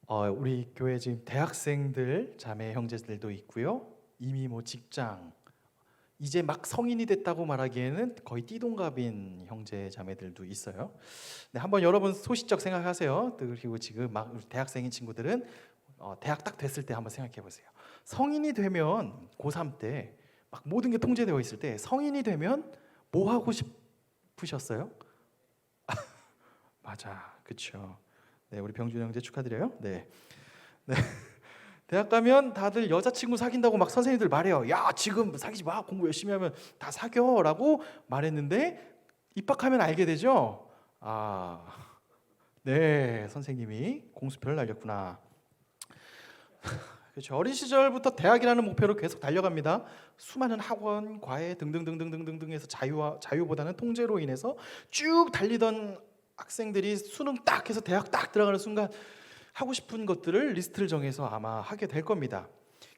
우리 교회 지금 대학생들 자매 형제들도 있고요. 이미 뭐 직장 이제 막 성인이 됐다고 말하기에는 거의 띠동갑인 형제 자매들도 있어요. 네, 한번 여러분 소시적 생각하세요. 그리고 지금 막 대학생인 친구들은 대학 딱 됐을 때 한번 생각해 보세요. 성인이 되면 고3 때 막 모든 게 통제되어 있을 때 성인이 되면 뭐 하고 싶으셨어요? 맞아, 그렇죠. 네, 우리 병준 형제 축하드려요. 네, 네. 대학 가면 다들 여자친구 사귄다고 막 선생님들 말해요. 야, 지금 사귀지 마. 공부 열심히 하면 다 사겨라고 말했는데 입학하면 알게 되죠. 아, 네, 선생님이 공수표를 날렸구나. 그렇죠. 어린 시절부터 대학이라는 목표로 계속 달려갑니다. 수많은 학원, 과외 등등등등등등등에서 자유보다는 통제로 인해서 쭉 달리던 학생들이 수능 딱 해서 대학 딱 들어가는 순간 하고 싶은 것들을 리스트를 정해서 아마 하게 될 겁니다.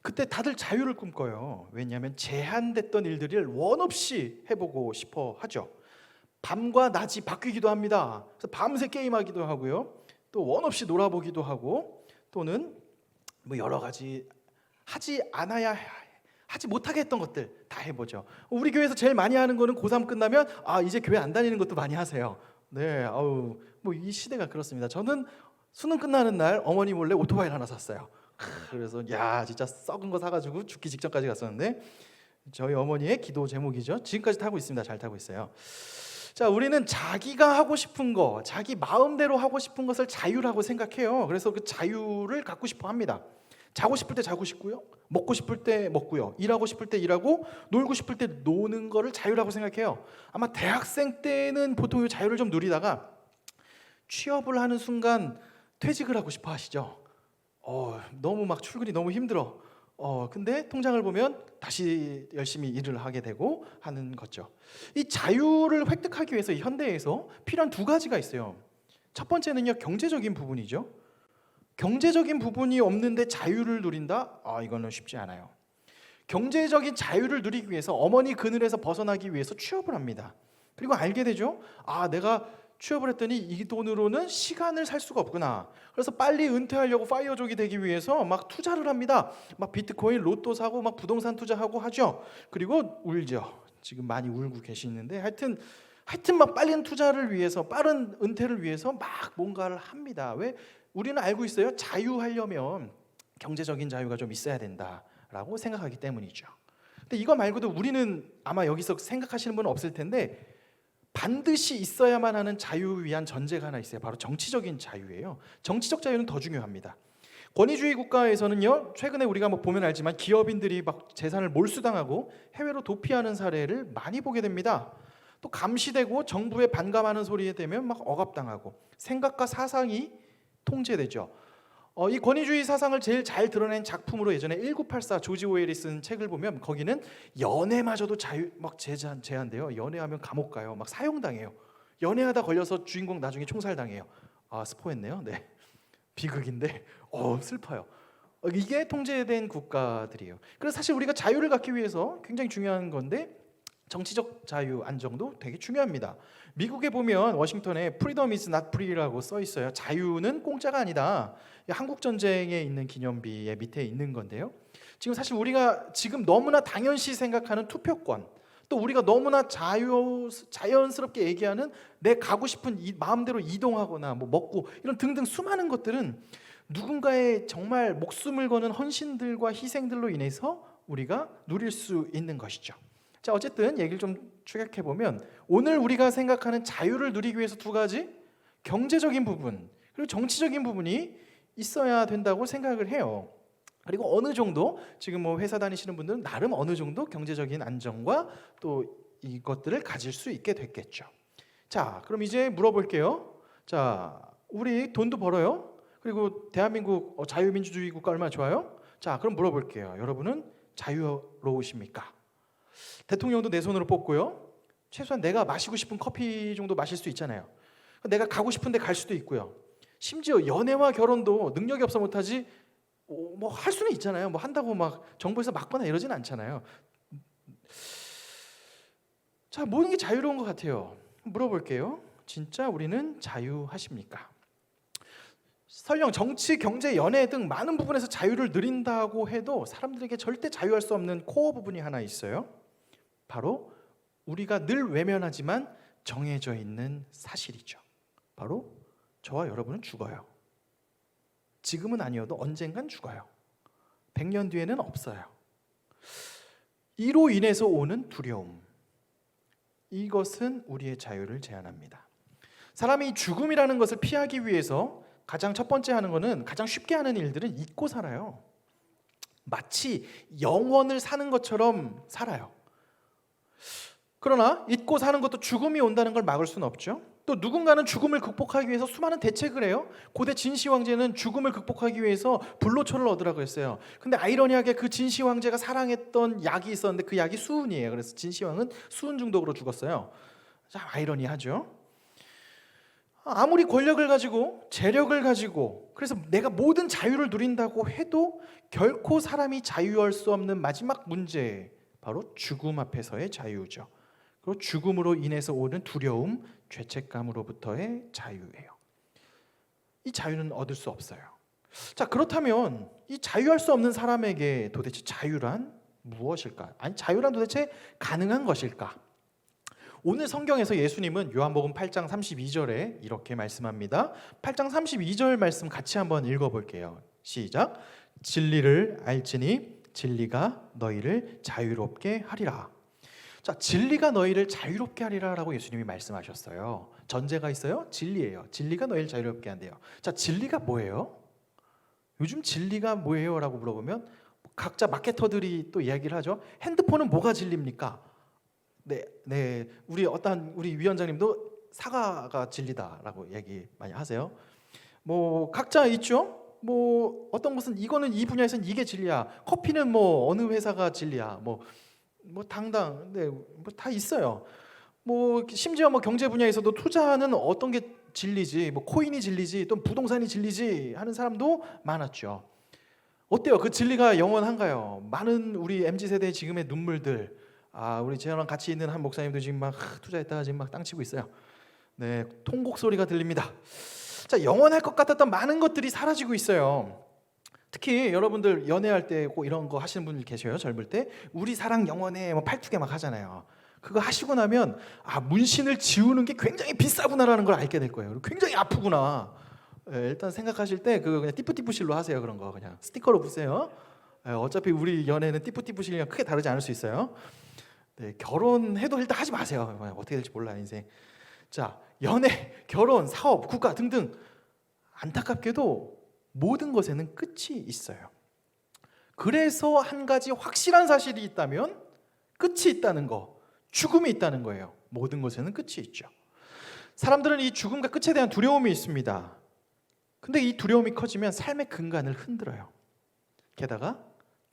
그때 다들 자유를 꿈꿔요. 왜냐하면 제한됐던 일들을 원 없이 해보고 싶어 하죠. 밤과 낮이 바뀌기도 합니다. 그래서 밤새 게임하기도 하고요. 또 원 없이 놀아보기도 하고 또는 뭐 여러 가지 하지 못하게 했던 것들 다 해보죠. 우리 교회에서 제일 많이 하는 거는 고3 끝나면 이제 교회 안 다니는 것도 많이 하세요. 네, 뭐 이 시대가 그렇습니다. 저는 수능 끝나는 날 어머니 몰래 오토바이를 하나 샀어요. 그래서 야 진짜 썩은 거 사가지고 죽기 직전까지 갔었는데 저희 어머니의 기도 제목이죠. 지금까지 타고 있습니다. 잘 타고 있어요. 자, 우리는 자기가 하고 싶은 거, 자기 마음대로 하고 싶은 것을 자유라고 생각해요. 그래서 그 자유를 갖고 싶어 합니다. 자고 싶을 때 자고 싶고요. 먹고 싶을 때 먹고요. 일하고 싶을 때 일하고 놀고 싶을 때 노는 거를 자유라고 생각해요. 아마 대학생 때는 보통 이 자유를 좀 누리다가 취업을 하는 순간 퇴직을 하고 싶어 하시죠. 너무 막 출근이 너무 힘들어. 근데 통장을 보면 다시 열심히 일을 하게 되고 하는 거죠. 이 자유를 획득하기 위해서 이 현대에서 필요한 두 가지가 있어요. 첫 번째는요, 경제적인 부분이죠. 경제적인 부분이 없는데 자유를 누린다? 이거는 쉽지 않아요. 경제적인 자유를 누리기 위해서 어머니 그늘에서 벗어나기 위해서 취업을 합니다. 그리고 알게 되죠. 내가 취업을 했더니 이 돈으로는 시간을 살 수가 없구나. 그래서 빨리 은퇴하려고 파이어족이 되기 위해서 막 투자를 합니다. 막 비트코인, 로또 사고 막 부동산 투자하고 하죠. 그리고 울죠. 지금 많이 울고 계시는데 하여튼 막 빠른 투자를 위해서 빠른 은퇴를 위해서 막 뭔가를 합니다. 왜? 우리는 알고 있어요. 자유하려면 경제적인 자유가 좀 있어야 된다라고 생각하기 때문이죠. 근데 이거 말고도 우리는 아마 여기서 생각하시는 분은 없을 텐데 반드시 있어야만 하는 자유 위한 전제가 하나 있어요. 바로 정치적인 자유예요. 정치적 자유는 더 중요합니다. 권위주의 국가에서는요, 최근에 우리가 뭐 보면 알지만 기업인들이 막 재산을 몰수당하고 해외로 도피하는 사례를 많이 보게 됩니다. 또 감시되고 정부에 반감하는 소리에 대면 막 억압당하고 생각과 사상이 통제되죠. 이 권위주의 사상을 제일 잘 드러낸 작품으로 예전에 1984 조지 오웰이 쓴 책을 보면 거기는 연애마저도 막 제한돼요. 연애하면 감옥 가요. 막 사형당해요. 연애하다 걸려서 주인공 나중에 총살당해요. 스포했네요. 네, 비극인데 슬퍼요. 이게 통제된 국가들이에요. 그래서 사실 우리가 자유를 갖기 위해서 굉장히 중요한 건데 정치적 자유 안정도 되게 중요합니다. 미국에 보면 워싱턴에 Freedom is not free라고 써 있어요. 자유는 공짜가 아니다. 한국 전쟁에 있는 기념비의 밑에 있는 건데요. 지금 사실 우리가 지금 너무나 당연시 생각하는 투표권, 또 우리가 너무나 자연스럽게 얘기하는 내 가고 싶은 마음대로 이동하거나 뭐 먹고 이런 등등 수많은 것들은 누군가의 정말 목숨을 거는 헌신들과 희생들로 인해서 우리가 누릴 수 있는 것이죠. 자, 어쨌든 얘기를 좀 축약해 보면 오늘 우리가 생각하는 자유를 누리기 위해서 두 가지, 경제적인 부분 그리고 정치적인 부분이 있어야 된다고 생각을 해요. 그리고 어느 정도 지금 뭐 회사 다니시는 분들은 나름 어느 정도 경제적인 안정과 또 이것들을 가질 수 있게 됐겠죠. 자, 그럼 이제 물어볼게요. 자, 우리 돈도 벌어요. 그리고 대한민국 자유민주주의 국가 얼마나 좋아요? 자, 그럼 물어볼게요. 여러분은 자유로우십니까? 대통령도 내 손으로 뽑고요. 최소한 내가 마시고 싶은 커피 정도 마실 수 있잖아요. 내가 가고 싶은데 갈 수도 있고요. 심지어 연애와 결혼도 능력이 없어 못하지 뭐 할 수는 있잖아요. 뭐 한다고 막 정부에서 막거나 이러진 않잖아요. 자, 모든 게 자유로운 것 같아요. 물어볼게요. 진짜 우리는 자유하십니까? 설령 정치, 경제, 연애 등 많은 부분에서 자유를 누린다고 해도 사람들에게 절대 자유할 수 없는 코어 부분이 하나 있어요. 바로 우리가 늘 외면하지만 정해져 있는 사실이죠. 바로 저와 여러분은 죽어요. 지금은 아니어도 언젠간 죽어요. 100년 뒤에는 없어요. 이로 인해서 오는 두려움, 이것은 우리의 자유를 제한합니다. 사람이 죽음이라는 것을 피하기 위해서 가장 첫 번째 하는 것은, 가장 쉽게 하는 일들은 잊고 살아요. 마치 영원을 사는 것처럼 살아요. 그러나 잊고 사는 것도 죽음이 온다는 걸 막을 수는 없죠. 또 누군가는 죽음을 극복하기 위해서 수많은 대책을 해요. 고대 진시 황제는 죽음을 극복하기 위해서 불로초를 얻으라고 했어요. 근데 아이러니하게 그 진시 황제가 사랑했던 약이 있었는데 그 약이 수은이에요. 그래서 진시 왕은 수은 중독으로 죽었어요. 참 아이러니하죠. 아무리 권력을 가지고 재력을 가지고 그래서 내가 모든 자유를 누린다고 해도 결코 사람이 자유할 수 없는 마지막 문제, 바로 죽음 앞에서의 자유죠. 그리고 죽음으로 인해서 오는 두려움, 죄책감으로부터의 자유예요. 이 자유는 얻을 수 없어요. 자, 그렇다면 이 자유할 수 없는 사람에게 도대체 자유란 무엇일까? 아니, 자유란 도대체 가능한 것일까? 오늘 성경에서 예수님은 요한복음 8장 32절에 이렇게 말씀합니다. 8장 32절 말씀 같이 한번 읽어볼게요. 시작. 진리를 알지니 진리가 너희를 자유롭게 하리라. 자, 진리가 너희를 자유롭게 하리라라고 예수님이 말씀하셨어요. 전제가 있어요. 진리예요. 진리가 너희를 자유롭게 한대요. 자, 진리가 뭐예요? 요즘 진리가 뭐예요? 라고 물어보면 각자 마케터들이 또 이야기를 하죠. 핸드폰은 뭐가 진리입니까? 네, 우리 위원장님도 사과가 진리다라고 얘기 많이 하세요. 뭐 각자 있죠. 뭐 어떤 것은 이거는 이 분야에서는 이게 진리야. 커피는 뭐 어느 회사가 진리야. 뭐 당당, 네, 뭐 다 있어요. 뭐 심지어 뭐 경제 분야에서도 투자는 어떤 게 진리지, 뭐 코인이 진리지, 또 부동산이 진리지 하는 사람도 많았죠. 어때요? 그 진리가 영원한가요? 많은 우리 MZ 세대의 지금의 눈물들. 우리 저랑 같이 있는 한 목사님도 지금 막 투자했다가 지금 막 땅 치고 있어요. 네, 통곡 소리가 들립니다. 자, 영원할 것 같았던 많은 것들이 사라지고 있어요. 특히 여러분들 연애할 때 꼭 이런 거 하시는 분들 계셔요. 젊을 때 우리 사랑 영원해 뭐 팔뚝에 막 하잖아요. 그거 하시고 나면 문신을 지우는 게 굉장히 비싸구나라는 걸 알게 될 거예요. 굉장히 아프구나. 일단 생각하실 때 그거 그냥 띠뿌띠뿌실로 하세요. 그런 거 그냥 스티커로 붙여요. 어차피 우리 연애는 띠뿌띠뿌실이랑 크게 다르지 않을 수 있어요. 네, 결혼해도 일단 하지 마세요. 어떻게 될지 몰라 인생. 자, 연애, 결혼, 사업, 국가 등등 안타깝게도 모든 것에는 끝이 있어요. 그래서 한 가지 확실한 사실이 있다면 끝이 있다는 거, 죽음이 있다는 거예요. 모든 것에는 끝이 있죠. 사람들은 이 죽음과 끝에 대한 두려움이 있습니다. 근데 이 두려움이 커지면 삶의 근간을 흔들어요. 게다가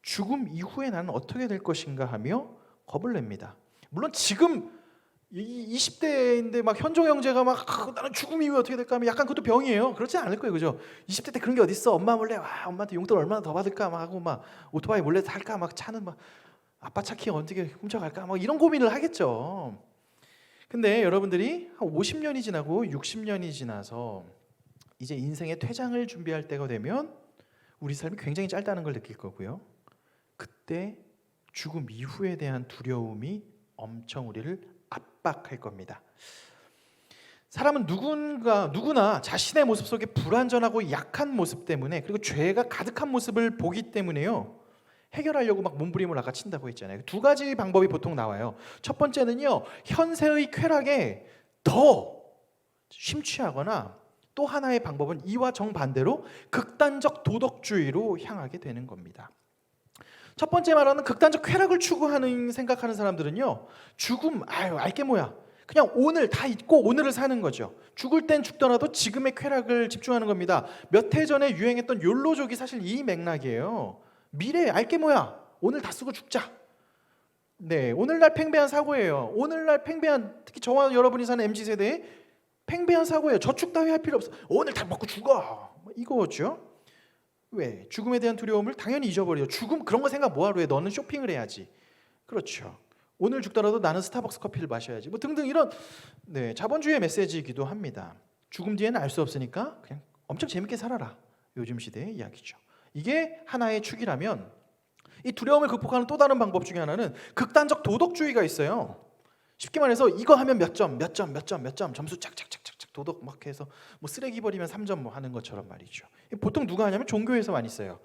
죽음 이후에 나는 어떻게 될 것인가 하며 겁을 냅니다. 물론 지금 20대인데 막 현종 형제가 막 나는 죽음 이후에 어떻게 될까 하면 약간 그것도 병이에요. 그렇지 않을 거예요, 그죠? 20대 때 그런 게 어디 있어? 엄마 몰래 엄마한테 용돈 얼마나 더 받을까 막 하고 막 오토바이 몰래 탈까 막 차는 막 아빠 차 키 어떻게 훔쳐갈까 막 이런 고민을 하겠죠. 근데 여러분들이 한 50년이 지나고 60년이 지나서 이제 인생의 퇴장을 준비할 때가 되면 우리 삶이 굉장히 짧다는 걸 느낄 거고요. 그때 죽음 이후에 대한 두려움이 엄청 우리를 압박할 겁니다. 사람은 누구나 자신의 모습 속에 불완전하고 약한 모습 때문에, 그리고 죄가 가득한 모습을 보기 때문에요, 해결하려고 막 몸부림을 아까 친다고 했잖아요. 두 가지 방법이 보통 나와요. 첫 번째는요, 현세의 쾌락에 더 심취하거나, 또 하나의 방법은 이와 정반대로 극단적 도덕주의로 향하게 되는 겁니다. 첫 번째 말하는 극단적 쾌락을 추구하는 생각하는 사람들은요, 죽음 알게 뭐야, 그냥 오늘 다 잊고 오늘을 사는 거죠. 죽을 땐 죽더라도 지금의 쾌락을 집중하는 겁니다. 몇 해 전에 유행했던 욜로족이 사실 이 맥락이에요. 미래 알게 뭐야, 오늘 다 쓰고 죽자. 네, 오늘날 팽배한 사고예요. 오늘날 팽배한, 특히 저와 여러분이 사는 MZ세대의 팽배한 사고예요. 저축 따위 할 필요 없어. 오늘 다 먹고 죽어. 이거죠. 왜? 죽음에 대한 두려움을 당연히 잊어버려요. 죽음 그런 거 생각 뭐하러 해? 너는 쇼핑을 해야지. 그렇죠. 오늘 죽더라도 나는 스타벅스 커피를 마셔야지. 뭐 등등 이런 자본주의의 메시지이기도 합니다. 죽음 뒤에는 알 수 없으니까 그냥 엄청 재밌게 살아라. 요즘 시대의 이야기죠. 이게 하나의 축이라면 이 두려움을 극복하는 또 다른 방법 중에 하나는 극단적 도덕주의가 있어요. 쉽게 말해서 이거 하면 몇 점 점수 짝짝짝짝 도덕 막 해서 뭐 쓰레기 버리면 3점 뭐 하는 것처럼 말이죠. 보통 누가 하냐면 종교에서 많이 써요.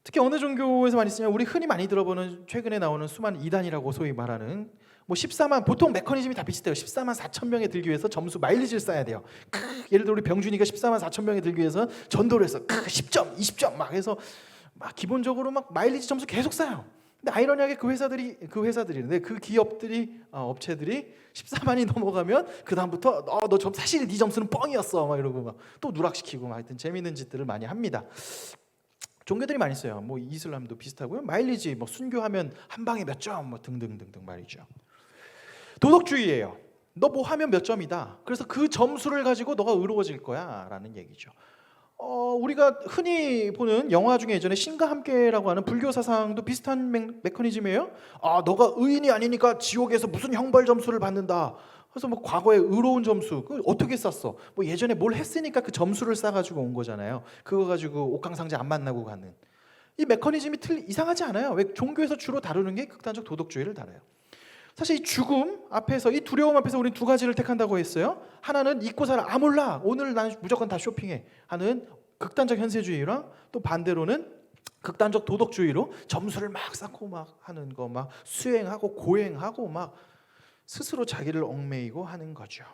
특히 어느 종교에서 많이 쓰냐면 우리 흔히 많이 들어보는 최근에 나오는 수많은 이단이라고 소위 말하는 뭐 14만 보통 메커니즘이 다 비슷해요. 14만 4천 명에 들기 위해서 점수 마일리지를 쌓아야 돼요. 예를 들어 우리 병준이가 14만 4천 명에 들기 위해서 전도를 해서 10점, 20점 막 해서 막 기본적으로 막 마일리지 점수 계속 쌓아요. 근데 아이러니하게 그 회사들인데 그 기업들이 업체들이 14만이 넘어가면 그 다음부터 너 사실 네 점수는 뻥이었어 막 이러고 막 또 누락시키고 막 하여튼 재밌는 짓들을 많이 합니다. 종교들이 많이 써요. 뭐 이슬람도 비슷하고요. 마일리지 뭐 순교하면 한 방에 몇 점 뭐 등등등등 말이죠. 도덕주의예요. 너 뭐 하면 몇 점이다. 그래서 그 점수를 가지고 너가 의로워질 거야라는 얘기죠. 우리가 흔히 보는 영화 중에 예전에 신과 함께라고 하는 불교 사상도 비슷한 메커니즘이에요. 너가 의인이 아니니까 지옥에서 무슨 형벌 점수를 받는다. 그래서 뭐 과거에 의로운 점수 그 어떻게 쌌어? 뭐 예전에 뭘 했으니까 그 점수를 싸가지고 온 거잖아요. 그거 가지고 옥황상제 안 만나고 가는 이 메커니즘이 이상하지 않아요. 왜 종교에서 주로 다루는 게 극단적 도덕주의를 다뤄요. 사실 이 죽음 앞에서 이 두려움 앞에서 우리는 두 가지를 택한다고 했어요. 하나는 잊고 살아. 몰라. 오늘 나는 무조건 다 쇼핑해 하는 극단적 현세주의랑 또 반대로는 극단적 도덕주의로 점수를 막 쌓고 막 하는 거 막 수행하고 고행하고 막 스스로 자기를 얽매이고 하는 거죠.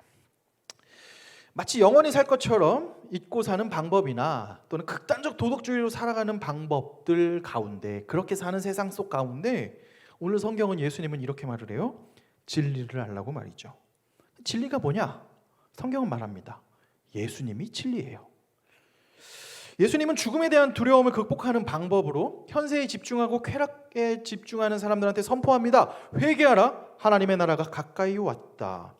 마치 영원히 살 것처럼 잊고 사는 방법이나 또는 극단적 도덕주의로 살아가는 방법들 가운데 그렇게 사는 세상 속 가운데 오늘 성경은 예수님은 이렇게 말을 해요. 진리를 알라고 말이죠. 진리가 뭐냐? 성경은 말합니다. 예수님이 진리예요. 예수님은 죽음에 대한 두려움을 극복하는 방법으로 현세에 집중하고 쾌락에 집중하는 사람들한테 선포합니다. 회개하라. 하나님의 나라가 가까이 왔다.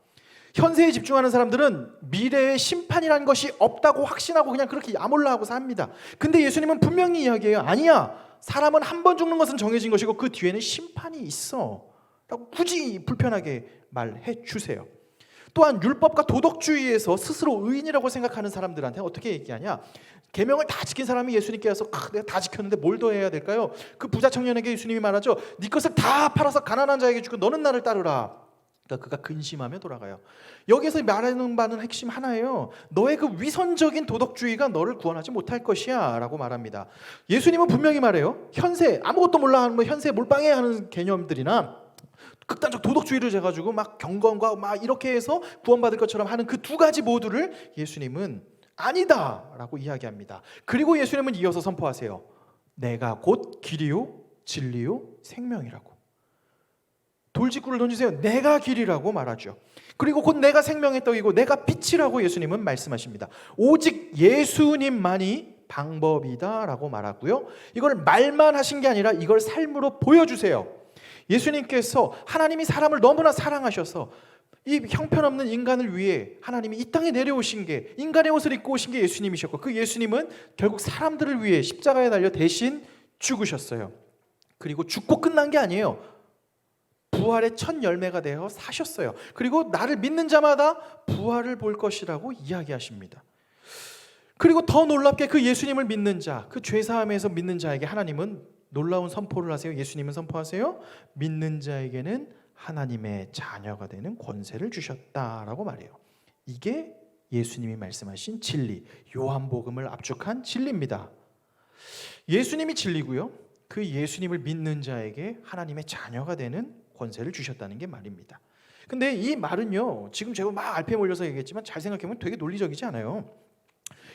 현세에 집중하는 사람들은 미래의 심판이라는 것이 없다고 확신하고 그냥 그렇게 야몰라하고 삽니다. 근데 예수님은 분명히 이야기해요. 아니야. 사람은 한 번 죽는 것은 정해진 것이고 그 뒤에는 심판이 있어 라고 굳이 불편하게 말해 주세요. 또한 율법과 도덕주의에서 스스로 의인이라고 생각하는 사람들한테 어떻게 얘기하냐. 계명을 다 지킨 사람이 예수님께 와서 내가 다 지켰는데 뭘 더 해야 될까요? 그 부자 청년에게 예수님이 말하죠. 네 것을 다 팔아서 가난한 자에게 주고 너는 나를 따르라. 그러니까 그가 근심하며 돌아가요. 여기서 말하는 바는 핵심 하나예요. 너의 그 위선적인 도덕주의가 너를 구원하지 못할 것이야 라고 말합니다. 예수님은 분명히 말해요. 현세 아무것도 몰라 하는 뭐 현세 몰빵해 하는 개념들이나 극단적 도덕주의를 재가지고 막 경건과 막 이렇게 해서 구원받을 것처럼 하는 그 두 가지 모두를 예수님은 아니다라고 이야기합니다. 그리고 예수님은 이어서 선포하세요. 내가 곧 길이요 진리요 생명이라고. 돌직구를 던지세요. 내가 길이라고 말하죠. 그리고 곧 내가 생명의 떡이고 내가 빛이라고 예수님은 말씀하십니다. 오직 예수님만이 방법이다라고 말하고요. 이걸 말만 하신 게 아니라 이걸 삶으로 보여주세요. 예수님께서 하나님이 사람을 너무나 사랑하셔서 이 형편없는 인간을 위해 하나님이 이 땅에 내려오신 게 인간의 옷을 입고 오신 게 예수님이셨고 그 예수님은 결국 사람들을 위해 십자가에 달려 대신 죽으셨어요. 그리고 죽고 끝난 게 아니에요. 부활의 첫 열매가 되어 사셨어요. 그리고 나를 믿는 자마다 부활을 볼 것이라고 이야기하십니다. 그리고 더 놀랍게 그 예수님을 믿는 자, 그 죄사함에서 믿는 자에게 하나님은 놀라운 선포를 하세요. 예수님은 선포하세요. 믿는 자에게는 하나님의 자녀가 되는 권세를 주셨다라고 말해요. 이게 예수님이 말씀하신 진리, 요한복음을 압축한 진리입니다. 예수님이 진리고요. 그 예수님을 믿는 자에게 하나님의 자녀가 되는 권세를 주셨다는 게 말입니다. 근데 이 말은요, 지금 제가 막 알패에 몰려서 얘기했지만 잘 생각해보면 되게 논리적이지 않아요.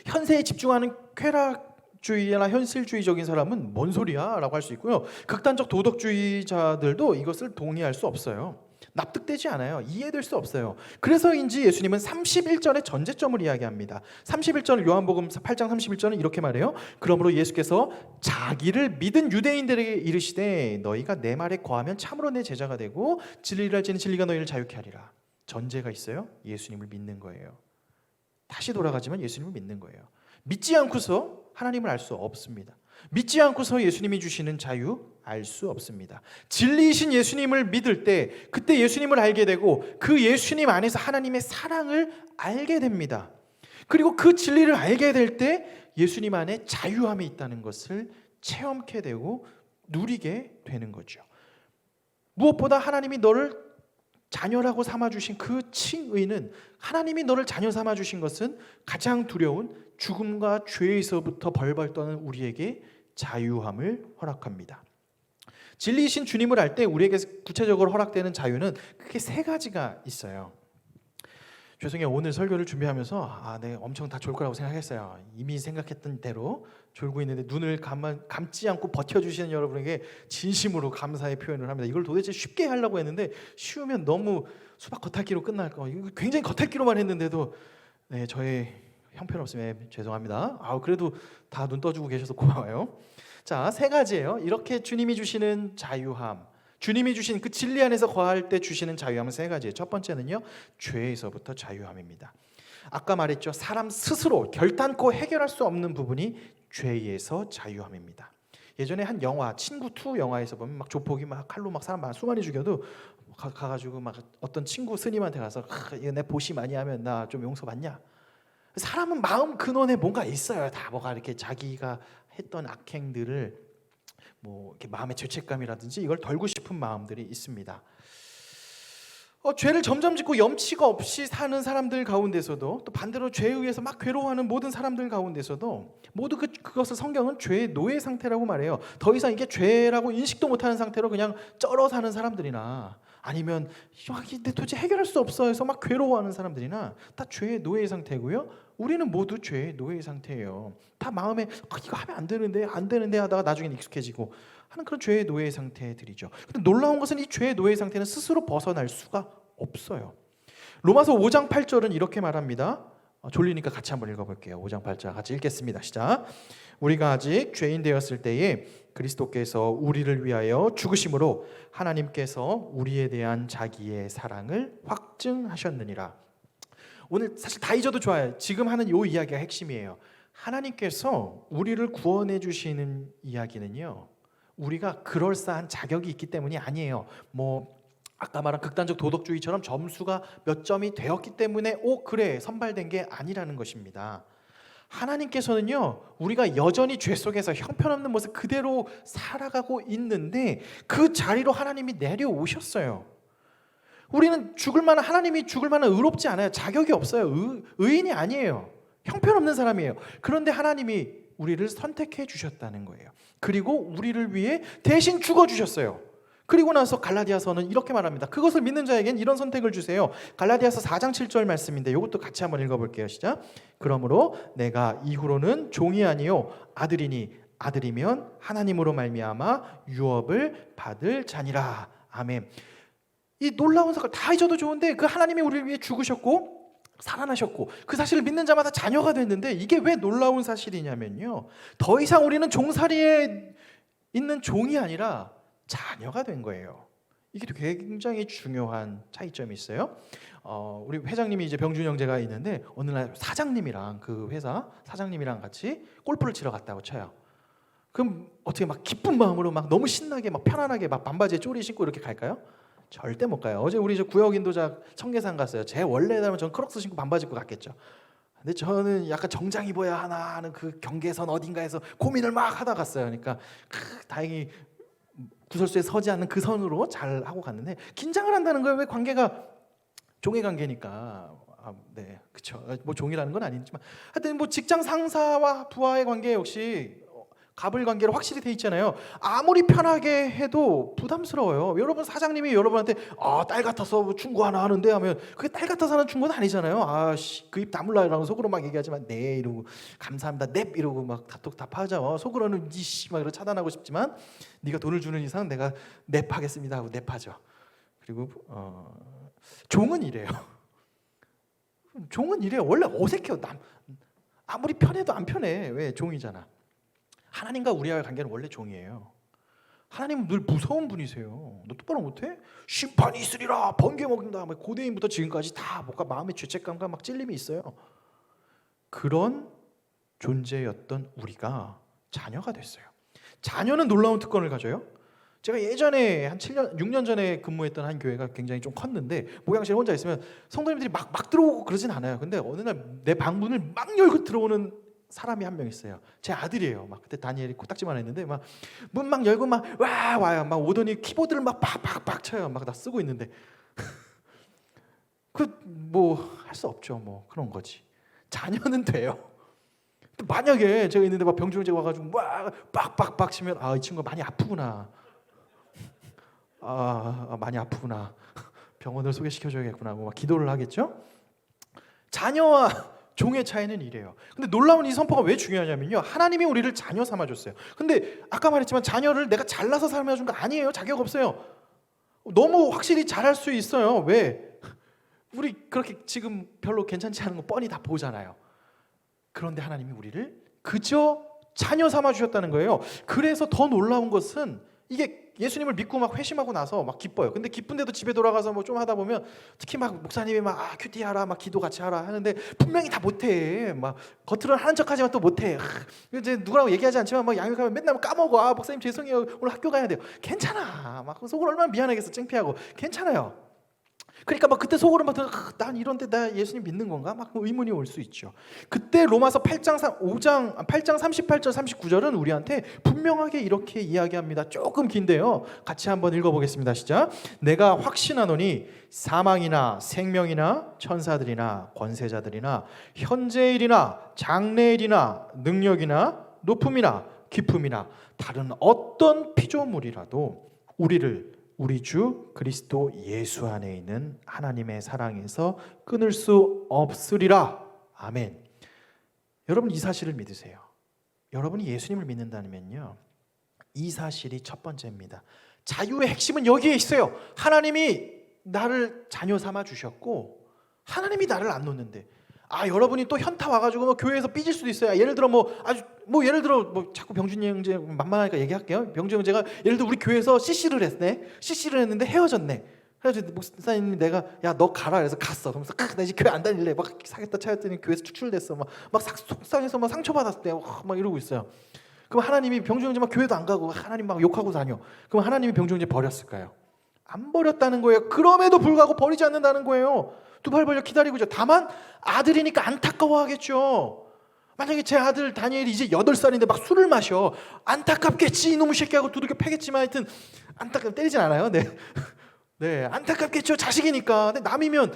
현세에 집중하는 쾌락주의나 현실주의적인 사람은 뭔 소리야? 라고 할 수 있고요. 극단적 도덕주의자들도 이것을 동의할 수 없어요. 납득되지 않아요. 이해될 수 없어요. 그래서인지 예수님은 31절의 전제점을 이야기합니다. 31절 요한복음 8장 31절은 이렇게 말해요. 그러므로 예수께서 자기를 믿은 유대인들에게 이르시되 너희가 내 말에 거하면 참으로 내 제자가 되고 진리를 알지니 진리가 너희를 자유케 하리라. 전제가 있어요. 예수님을 믿는 거예요. 다시 돌아가지만 예수님을 믿는 거예요. 믿지 않고서 하나님을 알 수 없습니다. 믿지 않고서 예수님이 주시는 자유 알 수 없습니다. 진리이신 예수님을 믿을 때 그때 예수님을 알게 되고 그 예수님 안에서 하나님의 사랑을 알게 됩니다. 그리고 그 진리를 알게 될 때 예수님 안에 자유함이 있다는 것을 체험케 되고 누리게 되는 거죠. 무엇보다 하나님이 너를 자녀라고 삼아주신 그 칭의는, 하나님이 너를 자녀 삼아주신 것은 가장 두려운 죽음과 죄에서부터 벌벌 떠는 우리에게 자유함을 허락합니다. 진리이신 주님을 알 때 우리에게 구체적으로 허락되는 자유는 크게 세 가지가 있어요. 죄송해요. 오늘 설교를 준비하면서 내가 엄청 다 졸 거라고 생각했어요. 이미 생각했던 대로 졸고 있는데 눈을 감지 않고 버텨주시는 여러분에게 진심으로 감사의 표현을 합니다. 이걸 도대체 쉽게 하려고 했는데 쉬우면 너무 수박 겉핥기로 끝날 거. 이거 굉장히 겉핥기로만 했는데도 저의 형편없음에 죄송합니다. 그래도 다 눈 떠주고 계셔서 고마워요. 자, 세 가지예요. 이렇게 주님이 주시는 자유함, 주님이 주신 그 진리 안에서 거할 때 주시는 자유함은 세 가지예요. 첫 번째는요, 죄에서부터 자유함입니다. 아까 말했죠. 사람 스스로 결단코 해결할 수 없는 부분이 죄에서 자유함입니다. 예전에 한 영화, 친구 2 영화에서 보면 막 조폭이 막 칼로 막 사람 수많이 죽여도 가가지고 막 어떤 친구 스님한테 가서 이거 내 보시 많이 하면 나 좀 용서받냐? 사람은 마음 근원에 뭔가 있어요. 다 뭐가 이렇게 자기가 했던 악행들을 뭐 이렇게 마음의 죄책감이라든지 이걸 덜고 싶은 마음들이 있습니다. 죄를 점점 짓고 염치가 없이 사는 사람들 가운데서도, 또 반대로 죄에 의해서 막 괴로워하는 모든 사람들 가운데서도 모두 그것을 성경은 죄의 노예 상태라고 말해요. 더 이상 이게 죄라고 인식도 못하는 상태로 그냥 쩔어 사는 사람들이나, 아니면 이게 도대체 해결할 수 없어 해서 막 괴로워하는 사람들이나 다 죄의 노예 상태고요. 우리는 모두 죄의 노예 상태예요. 다 마음에 이거 하면 안 되는데 하다가 나중에 익숙해지고 하는 그런 죄의 노예 상태들이죠. 근데 놀라운 것은 이 죄의 노예 상태는 스스로 벗어날 수가 없어요. 로마서 5장 8절은 이렇게 말합니다. 졸리니까 같이 한번 읽어볼게요. 5장 8절 같이 읽겠습니다. 시작. 우리가 아직 죄인 되었을 때에 그리스도께서 우리를 위하여 죽으심으로 하나님께서 우리에 대한 자기의 사랑을 확증하셨느니라. 오늘 사실 다 잊어도 좋아요. 지금 하는 이 이야기가 핵심이에요. 하나님께서 우리를 구원해 주시는 이야기는요, 우리가 그럴싸한 자격이 있기 때문이 아니에요. 아까 말한 극단적 도덕주의처럼 점수가 몇 점이 되었기 때문에 그래 선발된 게 아니라는 것입니다. 하나님께서는요, 우리가 여전히 죄 속에서 형편없는 모습 그대로 살아가고 있는데 그 자리로 하나님이 내려오셨어요. 우리는 하나님이 죽을 만한 의롭지 않아요. 자격이 없어요. 의인이 아니에요. 형편없는 사람이에요. 그런데 하나님이 우리를 선택해 주셨다는 거예요. 그리고 우리를 위해 대신 죽어 주셨어요. 그리고 나서 갈라디아서는 이렇게 말합니다. 그것을 믿는 자에겐 이런 선택을 주세요. 갈라디아서 4장 7절 말씀인데 이것도 같이 한번 읽어볼게요. 시작. 그러므로 내가 이후로는 종이 아니요 아들이니 아들이면 하나님으로 말미암아 유업을 받을 자니라. 아멘. 이 놀라운 사실 다 잊어도 좋은데 그 하나님이 우리를 위해 죽으셨고 살아나셨고 그 사실을 믿는 자마다 자녀가 됐는데, 이게 왜 놀라운 사실이냐면요, 더 이상 우리는 종살이에 있는 종이 아니라 자녀가 된 거예요. 이게 굉장히 중요한 차이점이 있어요. 우리 회장님이 이제 병준 형제가 있는데 어느 날 사장님이랑 그 회사 사장님이랑 같이 골프를 치러 갔다고 쳐요. 그럼 어떻게 막 기쁜 마음으로 막 너무 신나게 막 편안하게 막 반바지에 쪼리 신고 이렇게 갈까요? 절대 못 가요. 어제 우리 구역 인도자 청계산 갔어요. 제 원래라면 전 크록스 신고 반바지 입고 갔겠죠. 근데 저는 약간 정장 입어야 하나 하는 그 경계선 어딘가에서 고민을 막 하다 갔어요. 그러니까 다행히 구설수에 서지 않는 그 선으로 잘 하고 갔는데 긴장을 한다는 거예요. 왜? 관계가 종의 관계니까. 네, 그렇죠. 종이라는 건 아니지만 하여튼 직장 상사와 부하의 관계 역시 갑을 관계로 확실히 돼 있잖아요. 아무리 편하게 해도 부담스러워요. 여러분 사장님이 여러분한테 딸 같아서 충고 하나 하는데 하면 그게 딸 같아서 하는 충고는 아니잖아요. 그 입 다물라라고 속으로 막 얘기하지만 네 이러고 감사합니다 넵 이러고 막 답하죠. 속으로는 이씨 막 이러고 차단하고 싶지만 네가 돈을 주는 이상 내가 넵 하겠습니다 하고 넵 하죠. 그리고 종은 이래요. 종은 이래요. 원래 어색해요. 아무리 편해도 안 편해. 왜? 종이잖아. 하나님과 우리와의 관계는 원래 종이에요. 하나님은 늘 무서운 분이세요. 너 똑바로 못해? 심판이 있으리라. 번개 먹는다. 고대인부터 지금까지 다 뭔가 마음의 죄책감과 막 찔림이 있어요. 그런 존재였던 우리가 자녀가 됐어요. 자녀는 놀라운 특권을 가져요. 제가 예전에 한 7년, 6년 전에 근무했던 한 교회가 굉장히 좀 컸는데 목양실에 혼자 있으면 성도님들이 막 들어오고 그러진 않아요. 근데 어느 날 내 방문을 막 열고 들어오는 사람이 한 명 있어요. 제 아들이에요. 막 그때 다니엘이 코딱지만 했는데 막 문 막 열고 막 와요. 막 오더니 키보드를 막 팍팍팍 쳐요. 막 나 쓰고 있는데 그 뭐 할 수 없죠. 뭐 그런 거지. 자녀는 돼요. 또 만약에 제가 있는데 막 병중재가 와가지고 막 빡빡빡 치면 이 친구가 많이 아프구나. 많이 아프구나. 병원을 소개시켜줘야겠구나. 뭐 막 기도를 하겠죠. 자녀와 종의 차이는 이래요. 근데 놀라운 이 선포가 왜 중요하냐면요. 하나님이 우리를 자녀 삼아줬어요. 근데 아까 말했지만 자녀를 내가 잘나서 삼아준 거 아니에요. 자격 없어요. 너무 확실히 잘할 수 있어요. 왜? 우리 그렇게 지금 별로 괜찮지 않은 거 뻔히 다 보잖아요. 그런데 하나님이 우리를 그저 자녀 삼아주셨다는 거예요. 그래서 더 놀라운 것은 이게 예수님을 믿고 막 회심하고 나서 막 기뻐요. 근데 기쁜데도 집에 돌아가서 뭐 좀 하다 보면 특히 막 목사님이 막 큐티 하라, 막 기도 같이 하라 하는데 분명히 다 못해. 막 겉으로는 하는 척하지만 또 못해. 이제 누구라고 얘기하지 않지만 막 양육하면 맨날 까먹어. 목사님 죄송해요. 오늘 학교 가야 돼요. 괜찮아. 막 속으로 얼마나 미안하겠어. 창피하고. 괜찮아요. 그러니까 막 그때 속으로 막 난 이런데 나 예수님 믿는 건가? 막 의문이 올 수 있죠. 그때 로마서 8장 38절 39절은 우리한테 분명하게 이렇게 이야기합니다. 조금 긴데요. 같이 한번 읽어보겠습니다. 시작. 내가 확신하노니 사망이나 생명이나 천사들이나 권세자들이나 현재일이나 장래일이나 능력이나 높음이나 깊음이나 다른 어떤 피조물이라도 우리를 우리 주 그리스도 예수 안에 있는 하나님의 사랑에서 끊을 수 없으리라. 아멘. 여러분 이 사실을 믿으세요. 여러분이 예수님을 믿는다면요, 이 사실이 첫 번째입니다. 자유의 핵심은 여기에 있어요. 하나님이 나를 자녀 삼아 주셨고 하나님이 나를 안 놓는데 여러분이 또 현타 와가지고 뭐 교회에서 삐질 수도 있어요. 예를 들어 예를 들어 자꾸 병준이 형제 만만하니까 얘기할게요. 병준 형제가 예를 들어 우리 교회에서 CC를 했는데 헤어졌네. 그래서 목사님 내가 야 너 가라 그래서 갔어. 그러면서 나 이제 교회 안 다닐래. 막 사겠다 차였더니 교회에서 추출됐어. 막 속상해서 막 상처받았대. 막 이러고 있어요. 그럼 하나님이 병준 형제 막 교회도 안 가고 하나님 막 욕하고 다녀. 그럼 하나님이 병준 형제 버렸을까요? 안 버렸다는 거예요. 그럼에도 불구하고 버리지 않는다는 거예요. 두 팔 벌려 기다리고 있죠. 다만 아들이니까 안타까워하겠죠. 만약에 제 아들 다니엘이 이제 8살인데 막 술을 마셔. 안타깝겠지 이놈의 새끼하고 두들겨 패겠지만 하여튼 때리진 않아요. 네, 안타깝겠죠. 자식이니까. 근데 남이면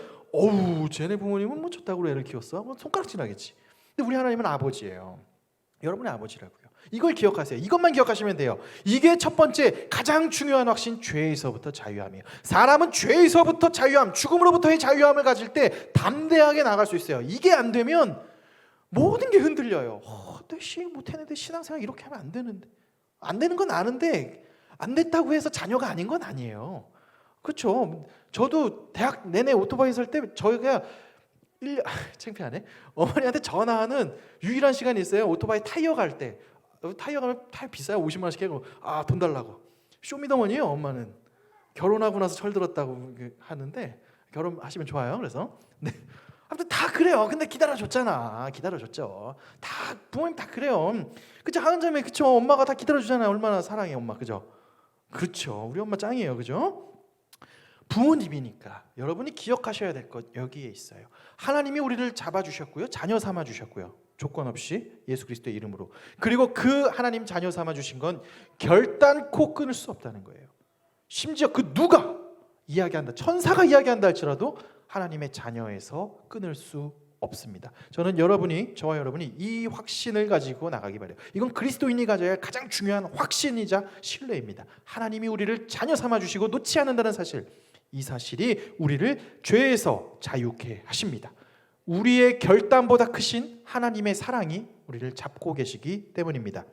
쟤네 부모님은 뭐 저따구로 애를 키웠어? 뭐 손가락질 하겠지. 근데 우리 하나님은 아버지예요. 여러분의 아버지라고요. 이걸 기억하세요. 이것만 기억하시면 돼요. 이게 첫 번째 가장 중요한 확신, 죄에서부터 자유함이에요. 사람은 죄에서부터 자유함, 죽음으로부터의 자유함을 가질 때 담대하게 나갈 수 있어요. 이게 안 되면 모든 게 흔들려요. 내 못했는데 신앙생활 이렇게 하면 안 되는데. 안 되는 건 아는데 안 됐다고 해서 자녀가 아닌 건 아니에요. 그렇죠. 저도 대학 내내 오토바이 살 때 저희가 창피하네. 어머니한테 전화하는 유일한 시간이 있어요. 오토바이 타이어 갈 때. 타이어 가면 타이어 비싸요. 50만 원씩 해고 돈 달라고. 쇼미더머니예요. 엄마는 결혼하고 나서 철들었다고 하는데 결혼하시면 좋아요. 그래서 아무튼 다 그래요. 근데 기다려줬잖아. 기다려줬죠. 다 부모님 다 그래요. 그죠? 하은자매 그쵸? 엄마가 다 기다려주잖아요. 얼마나 사랑해 엄마 그죠? 그렇죠. 우리 엄마 짱이에요. 그죠? 부모님이니까 여러분이 기억하셔야 될 것 여기에 있어요. 하나님이 우리를 잡아주셨고요. 자녀 삼아주셨고요. 조건 없이 예수 그리스도의 이름으로. 그리고 그 하나님 자녀 삼아주신 건 결단코 끊을 수 없다는 거예요. 심지어 그 누가 이야기한다. 천사가 이야기한다 할지라도 하나님의 자녀에서 끊을 수 없습니다. 저는 저와 여러분이 이 확신을 가지고 나가기 바래요. 이건 그리스도인이 가져야 할 가장 중요한 확신이자 신뢰입니다. 하나님이 우리를 자녀 삼아주시고 놓지 않는다는 사실, 이 사실이 우리를 죄에서 자유케 하십니다. 우리의 결단보다 크신 하나님의 사랑이 우리를 잡고 계시기 때문입니다.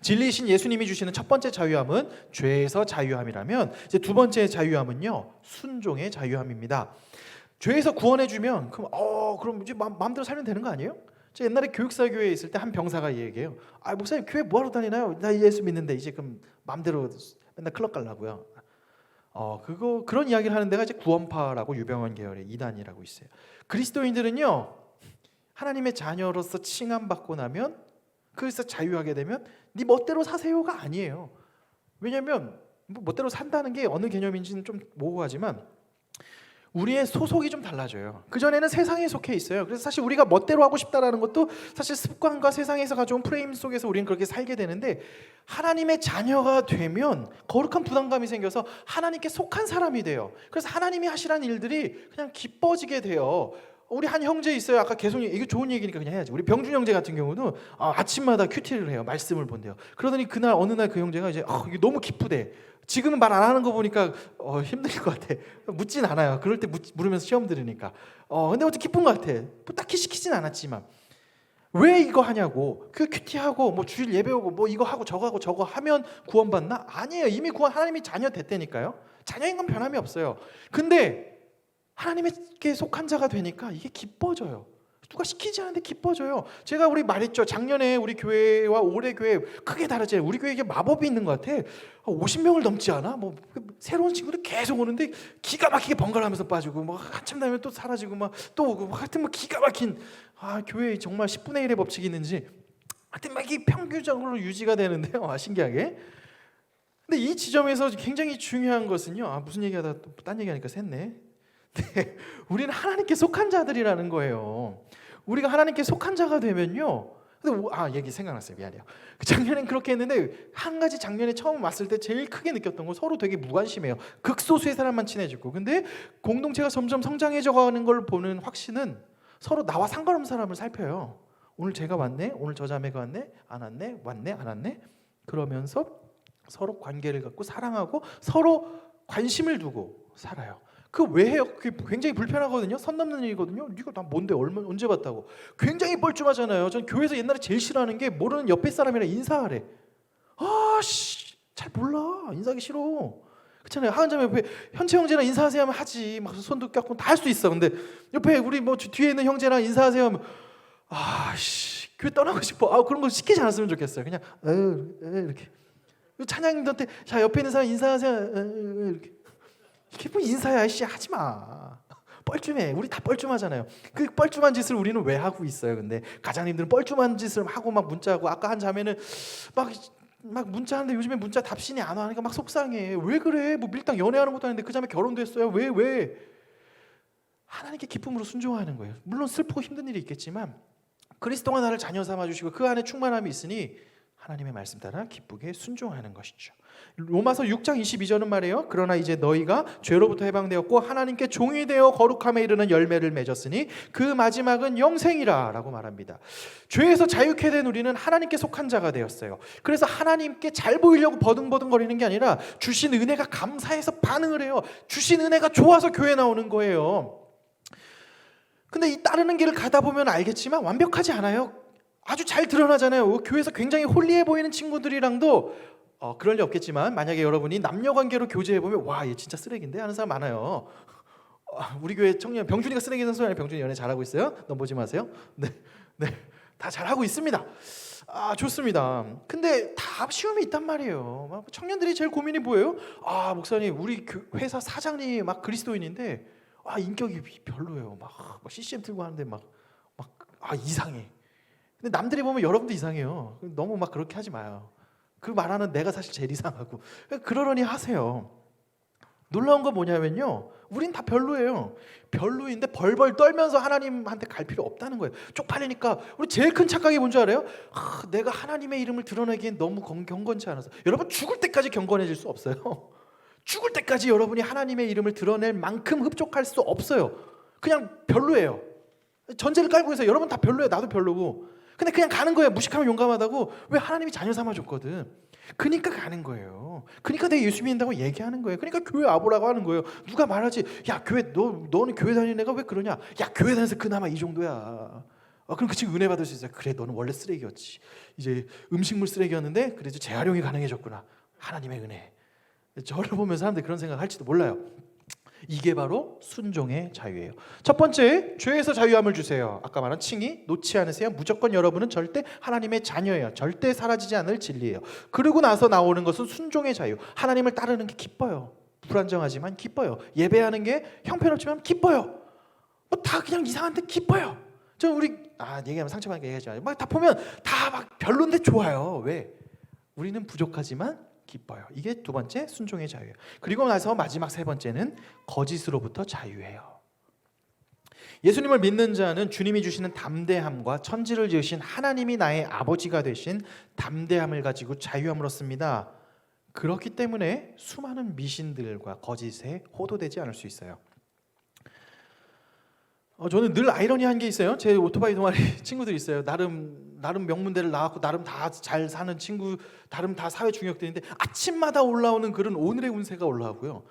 진리이신 예수님이 주시는 첫 번째 자유함은 죄에서 자유함이라면, 이제 두 번째 자유함은요, 순종의 자유함입니다. 죄에서 구원해주면 그럼 이제 마음대로 살면 되는 거 아니에요? 제가 옛날에 교육사 교회에 있을 때 한 병사가 얘기해요. 목사님 교회 뭐하러 다니나요? 나 예수 믿는데 이제 그럼 마음대로 맨날 클럽 가려고요. 그런 이야기를 하는 데가 이제 구원파라고 유병원 계열의 이단이라고 있어요. 그리스도인들은요, 하나님의 자녀로서 칭함받고 나면, 그래서 자유하게 되면 네 멋대로 사세요가 아니에요. 왜냐하면 뭐 멋대로 산다는 게 어느 개념인지는 좀 모호하지만 우리의 소속이 좀 달라져요. 그전에는 세상에 속해 있어요. 그래서 사실 우리가 멋대로 하고 싶다라는 것도 사실 습관과 세상에서 가져온 프레임 속에서 우리는 그렇게 살게 되는데, 하나님의 자녀가 되면 거룩한 부담감이 생겨서 하나님께 속한 사람이 돼요. 그래서 하나님이 하시라는 일들이 그냥 기뻐지게 돼요. 우리 한 형제 있어요. 아까 계속 이게 좋은 얘기니까 그냥 해야지. 우리 병준 형제 같은 경우는 아침마다 큐티를 해요. 말씀을 본대요. 그러더니 그날 어느 날 그 형제가 이제 이게 너무 기쁘대. 지금은 말 안 하는 거 보니까 힘들 것 같아. 묻진 않아요. 그럴 때 물으면서 시험 들으니까. 근데 어쨌든 기쁜 것 같아. 뭐 딱히 시키진 않았지만. 왜 이거 하냐고. 그 큐티하고 뭐 주일 예배 오고 뭐 이거 하고 저거 하면 구원받나? 아니에요. 이미 구원 하나님이 자녀 됐다니까요. 자녀인 건 변함이 없어요. 근데 하나님께 속한 자가 되니까 이게 기뻐져요. 누가 시키지 않는데 기뻐져요. 제가 우리 말했죠. 작년에 우리 교회와 올해 교회 크게 다르지. 우리 교회에 마법이 있는 것 같아. 50명을 넘지 않아? 뭐 새로운 친구들 계속 오는데 기가 막히게 번갈아가면서 빠지고 뭐 한참 다음에 또 사라지고 막 또 오고 하여튼 뭐 기가 막힌 교회에 정말 10분의 1의 법칙이 있는지 하여튼 막 이게 평균적으로 유지가 되는데요. 신기하게. 근데 이 지점에서 굉장히 중요한 것은요. 무슨 얘기하다 또 딴 얘기하니까 샜네. 네, 우리는 하나님께 속한 자들이라는 거예요. 우리가 하나님께 속한 자가 되면요. 근데 얘기 생각났어요. 미안해요. 작년엔 그렇게 했는데 한 가지 작년에 처음 왔을 때 제일 크게 느꼈던 건 서로 되게 무관심해요. 극소수의 사람만 친해지고. 근데 공동체가 점점 성장해져 가는 걸 보는 확신은 서로 나와 상관없는 사람을 살펴요. 오늘 제가 왔네? 오늘 저 자매가 왔네? 안 왔네? 왔네? 안 왔네? 그러면서 서로 관계를 갖고 사랑하고 서로 관심을 두고 살아요. 그 왜 해요? 그게 굉장히 불편하거든요. 선 넘는 일이거든요. 네가 나 뭔데 언제 봤다고. 굉장히 뻘쭘하잖아요. 전 교회에서 옛날에 제일 싫어하는 게 모르는 옆에 사람이랑 인사하래. 잘 몰라. 인사하기 싫어. 그렇잖아요. 하은자매 옆에 현채 형제랑 인사하세요 하면 하지. 막 손도 깎고 다 할 수 있어. 근데 옆에 우리 뭐 뒤에 있는 형제랑 인사하세요 하면 교회 떠나고 싶어. 그런 거 시키지 않았으면 좋겠어요. 그냥 이렇게 찬양님한테 자 옆에 있는 사람 인사하세요. 이렇게. 이게 뭐 인사야 하지 마. 뻘쭘해. 우리 다 뻘쭘하잖아요. 그 뻘쭘한 짓을 우리는 왜 하고 있어요? 근데 가장님들은 뻘쭘한 짓을 하고 막 문자하고, 아까 한 자매는 막 문자하는데 요즘에 문자 답신이 안 와니까 막 속상해. 왜 그래? 뭐 밀당 연애하는 것도 아닌데 그 자매 결혼도 했어요. 왜? 하나님께 기쁨으로 순종하는 거예요. 물론 슬프고 힘든 일이 있겠지만 그리스도가 나를 자녀 삼아 주시고 그 안에 충만함이 있으니 하나님의 말씀 따라 기쁘게 순종하는 것이죠. 로마서 6장 22절은 말이에요. 그러나 이제 너희가 죄로부터 해방되었고 하나님께 종이 되어 거룩함에 이르는 열매를 맺었으니 그 마지막은 영생이라 라고 말합니다. 죄에서 자유케 된 우리는 하나님께 속한 자가 되었어요. 그래서 하나님께 잘 보이려고 버둥버둥거리는 게 아니라 주신 은혜가 감사해서 반응을 해요. 주신 은혜가 좋아서 교회 나오는 거예요. 근데 이 따르는 길을 가다 보면 알겠지만 완벽하지 않아요. 아주 잘 드러나잖아요. 교회에서 굉장히 홀리해 보이는 친구들이랑도 그럴 리 없겠지만 만약에 여러분이 남녀관계로 교제해보면 얘 진짜 쓰레기인데 하는 사람 많아요. 우리 교회 청년 병준이가 쓰레기 선수 아니에요. 병준이 연애 잘하고 있어요? 넘보지 마세요. 네, 다 잘하고 있습니다. 좋습니다. 근데 다 시험이 있단 말이에요. 청년들이 제일 고민이 뭐예요? 목사님 우리 회사 사장님이 막 그리스도인인데 인격이 별로예요. 막 CCM 들고 하는데 막 이상해. 근데 남들이 보면 여러분도 이상해요. 너무 막 그렇게 하지 마요. 그 말하는 내가 사실 제일 이상하고. 그러려니 하세요. 놀라운 건 뭐냐면요, 우린 다 별로예요. 별로인데 벌벌 떨면서 하나님한테 갈 필요 없다는 거예요. 쪽팔리니까. 우리 제일 큰 착각이 뭔지 알아요? 내가 하나님의 이름을 드러내기엔 너무 경건치 않아서. 여러분 죽을 때까지 경건해질 수 없어요. 죽을 때까지 여러분이 하나님의 이름을 드러낼 만큼 흡족할 수 없어요. 그냥 별로예요. 전제를 깔고 해서 여러분 다 별로예요. 나도 별로고. 근데 그냥 가는 거예요. 무식하면 용감하다고. 왜? 하나님이 자녀 삼아줬거든. 그러니까 가는 거예요. 그러니까 내가 예수 믿는다고 얘기하는 거예요. 그러니까 교회 와보라고 하는 거예요. 누가 말하지, 야 교회 너는 교회 다니는 애가 왜 그러냐. 야 교회 다녀서 그나마 이 정도야. 그럼 그 친구 은혜 받을 수 있어요. 그래 너는 원래 쓰레기였지. 이제 음식물 쓰레기였는데 그래도 재활용이 가능해졌구나. 하나님의 은혜. 저를 보면 사람들이 그런 생각 할지도 몰라요. 이게 바로 순종의 자유예요. 첫 번째, 죄에서 자유함을 주세요. 아까 말한 칭의 놓지 않으세요. 무조건 여러분은 절대 하나님의 자녀예요. 절대 사라지지 않을 진리예요. 그러고 나서 나오는 것은 순종의 자유. 하나님을 따르는 게 기뻐요. 불안정하지만 기뻐요. 예배하는 게 형편없지만 기뻐요. 다 그냥 이상한데 기뻐요. 저 우리 얘기하면 상처받게 얘기하지 마요. 다 보면 다 막 별론데 좋아요. 왜? 우리는 부족하지만 기뻐요. 이게 두 번째 순종의 자유예요. 그리고 나서 마지막 세 번째는 거짓으로부터 자유예요. 예수님을 믿는 자는 주님이 주시는 담대함과 천지를 지으신 하나님이 나의 아버지가 되신 담대함을 가지고 자유함을 얻습니다. 그렇기 때문에 수많은 미신들과 거짓에 호도되지 않을 수 있어요. 저는 늘 아이러니한 게 있어요. 제 오토바이 동아리 친구들이 있어요. 나름 명문대를 나왔고 나름 다 잘 사는 친구, 나름 다 사회 중역대인데 아침마다 올라오는 글은 오늘의 운세가 올라오고요.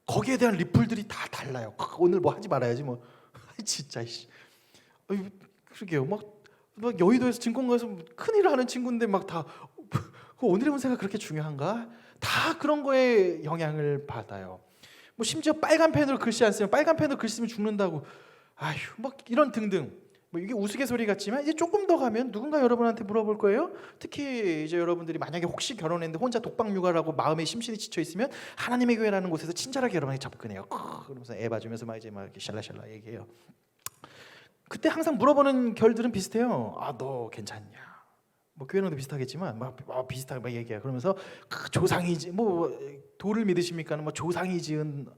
거기에 대한 리플들이 다 달라요. 오늘 뭐 하지 말아야지 뭐. 진짜 그러게요. 막 여의도에서 증권가에서 큰일을 하는 친구인데 막 다 오늘의 운세가 그렇게 중요한가? 다 그런 거에 영향을 받아요. 뭐 심지어 빨간 펜으로 글씨 안 쓰면 빨간 펜으로 글씨 쓰면 죽는다고. 아휴, 막 이런 등등. 뭐 이게 우스갯소리 같지만 이제 조금 더 가면 누군가 여러분한테 물어볼 거예요. 특히 이제 여러분들이 만약에 혹시 결혼했는데 혼자 독박 육아라고 마음에 심신이 지쳐 있으면 하나님의 교회라는 곳에서 친절하게 여러분에게 접근해요. 그러면서 애 봐주면서 막 이제 막 이렇게 샬라샬라 얘기해요. 그때 항상 물어보는 결들은 비슷해요. 너 괜찮냐? 뭐 교회랑도 비슷하겠지만 막 비슷하게 막 얘기해요. 그러면서 조상이 뭐 도를 믿으십니까? 뭐 조상이 지은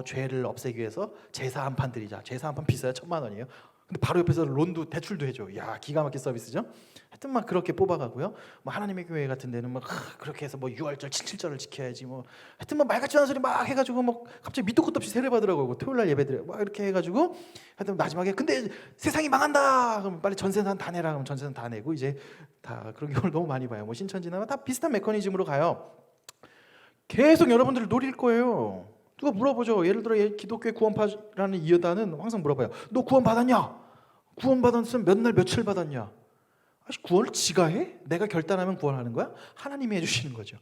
죄를 없애기 위해서 제사 한 판 드리자. 제사 한 판 비싸요. 1,000만 원이에요. 근데 바로 옆에서 론도 대출도 해줘. 야, 기가 막힌 서비스죠. 하여튼 막 그렇게 뽑아가고요. 뭐 하나님의 교회 같은 데는 막 그렇게 해서 뭐 6월절 7.7절을 지켜야지 뭐 하여튼 뭐 말 같지 않은 소리 막 해가지고 뭐 갑자기 밑도 끝도 없이 세례 받으라고 뭐 토요일날 예배드려 막 이렇게 해가지고 하여튼 마지막에 근데 세상이 망한다. 그럼 빨리 전세산 다 내라. 그럼 전세산 다 내고 이제 다 그런 경우를 너무 많이 봐요. 뭐 신천지나 다 비슷한 메커니즘으로 가요. 계속 여러분들을 노릴 거예요. 누가 물어보죠. 예를 들어 기독교의 구원파라는 이여단은 항상 물어봐요. 너 구원 받았냐? 구원 받았으면 몇 날 며칠 받았냐? 구원을 지가 해? 내가 결단하면 구원하는 거야? 하나님이 해주시는 거죠.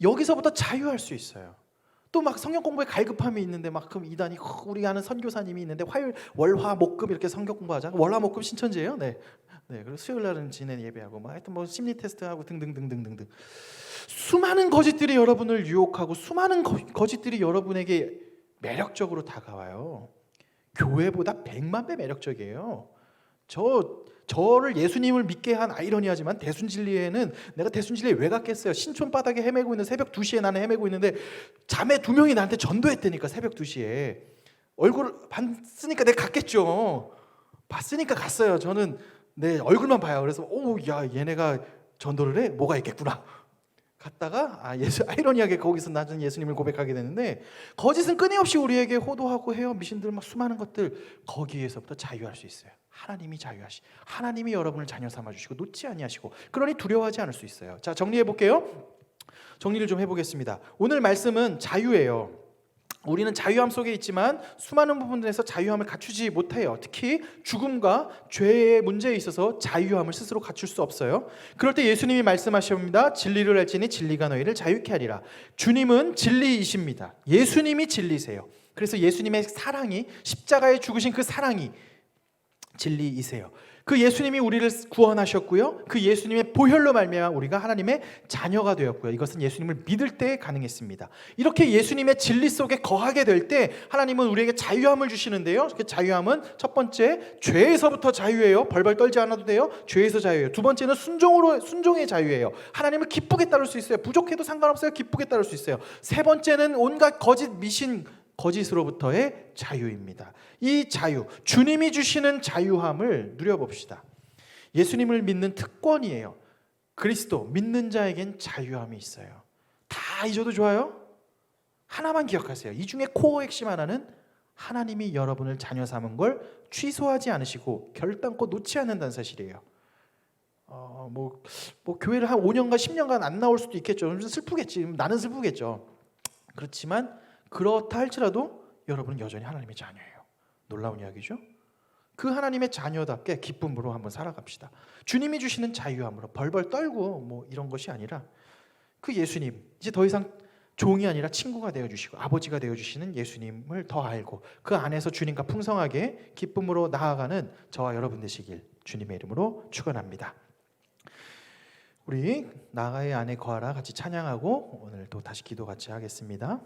여기서부터 자유할 수 있어요. 또 막 성경 공부에 갈급함이 있는데 막 그럼 이단이 우리 아는 선교사님이 있는데 화요일 월화 목금 이렇게 성경 공부하자. 월화 목금 신천지예요. 네. 그리고 수요일 날은 진행 예배하고 막 하여튼 뭐 심리 테스트하고 등등등등등등. 수많은 거짓들이 여러분을 유혹하고 수많은 거짓들이 여러분에게 매력적으로 다가와요. 교회보다 100만 배 매력적이에요. 저를 예수님을 믿게 한 아이러니하지만 대순진리에는 내가 대순진리에 왜 갔겠어요? 신촌 바닥에 헤매고 있는 새벽 2시에 나는 헤매고 있는데 자매 2명이 나한테 전도했다니까. 새벽 2시에 얼굴 봤으니까 내가 갔겠죠. 봤으니까 갔어요. 저는 내 얼굴만 봐요. 그래서 야 얘네가 전도를 해? 뭐가 있겠구나. 갔다가 아이러니하게 거기서 낮은 예수님을 고백하게 되는데 거짓은 끊임없이 우리에게 호도하고 해요. 미신들 막 수많은 것들 거기에서부터 자유할 수 있어요. 하나님이 하나님이 여러분을 자녀 삼아 주시고 놓지 아니하시고 그러니 두려워하지 않을 수 있어요. 자, 정리해 볼게요. 정리를 좀 해보겠습니다. 오늘 말씀은 자유예요. 우리는 자유함 속에 있지만 수많은 부분들에서 자유함을 갖추지 못해요. 특히 죽음과 죄의 문제에 있어서 자유함을 스스로 갖출 수 없어요. 그럴 때 예수님이 말씀하십니다. 진리를 알지니 진리가 너희를 자유케 하리라. 주님은 진리이십니다. 예수님이 진리세요. 그래서 예수님의 사랑이 십자가에 죽으신 그 사랑이 진리이세요. 그 예수님이 우리를 구원하셨고요. 그 예수님의 보혈로 말미암아 우리가 하나님의 자녀가 되었고요. 이것은 예수님을 믿을 때 가능했습니다. 이렇게 예수님의 진리 속에 거하게 될 때 하나님은 우리에게 자유함을 주시는데요. 그 자유함은 첫 번째 죄에서부터 자유예요. 벌벌 떨지 않아도 돼요. 죄에서 자유예요. 두 번째는 순종의 자유예요. 하나님을 기쁘게 따를 수 있어요. 부족해도 상관없어요. 기쁘게 따를 수 있어요. 세 번째는 온갖 거짓 미신 거짓으로부터의 자유입니다. 이 자유, 주님이 주시는 자유함을 누려봅시다. 예수님을 믿는 특권이에요. 그리스도 믿는 자에겐 자유함이 있어요. 다 잊어도 좋아요. 하나만 기억하세요. 이 중에 코어 핵심 하나는 하나님이 여러분을 자녀 삼은 걸 취소하지 않으시고 결단코 놓지 않는다는 사실이에요. 교회를 한 5년간 10년간 안 나올 수도 있겠죠. 좀 슬프겠지. 나는 슬프겠죠. 그렇지만 그렇다 할지라도 여러분은 여전히 하나님의 자녀예요. 놀라운 이야기죠. 그 하나님의 자녀답게 기쁨으로 한번 살아갑시다. 주님이 주시는 자유함으로 벌벌 떨고 뭐 이런 것이 아니라 그 예수님, 이제 더 이상 종이 아니라 친구가 되어주시고 아버지가 되어주시는 예수님을 더 알고 그 안에서 주님과 풍성하게 기쁨으로 나아가는 저와 여러분 되시길 주님의 이름으로 축원합니다. 우리 나의 안에 거하라 같이 찬양하고 오늘 또 다시 기도 같이 하겠습니다.